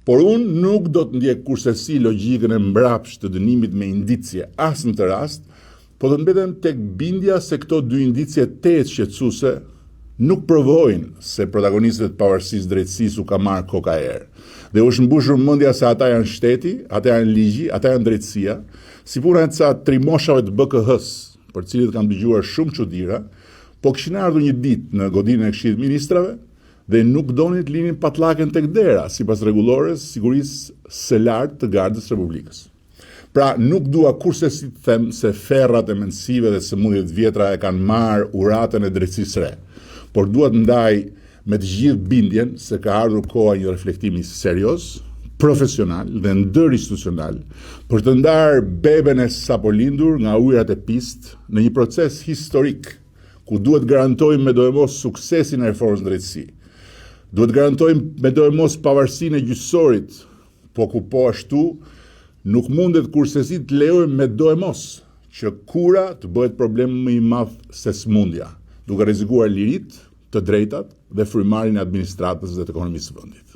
Por unë nuk do të ndjek kursesi logjikën e mbrapsht të dënimit me indicje as në të rast, po të mbetem tek bindja se këto dy indicje tetë shqetësuese nuk provojnë se protagonistët pavarësisë drejtësisë u ka marrë koka erë. Dhe është mbushur mendja se ata janë shteti, ata janë ligji, ata janë drejtësia, si puna e ca trimoshave të BKH-s, për cilët kam dëgjuar shumë çuditëra, po kishin ardhur një ditë në godinën e Këshillit të Ministrave dhe nuk donin të linin patllaken tek dera, sipas rregullores sigurisë së lartë të Gardës Republikës. Pra, nuk dua kursesi të them se ferrat e mendësive dhe sëmundjet vjetra e kanë marrë uratën e drejtësisë re, por dua të ndaj me të gjithë bindjen se ka ardhur koha një reflektimi serioz, profesional dhe ndërinstitucional për të ndarë beben e sapo lindur nga ujërat e pistë në një proces historik ku duhet garantojmë me dojmos suksesin e reformës në drejtësi. Duhet garantojmë me dojmos pavarësinë e gjyqësorit, po ku po ashtu nuk mundet kursesi të lejojmë me dojmos që kura të bëhet problem më i madh se smundja, duke rrezikuar liritë, të drejtat dhe frymarrjen e administratës dhe të ekonomisë së vendit.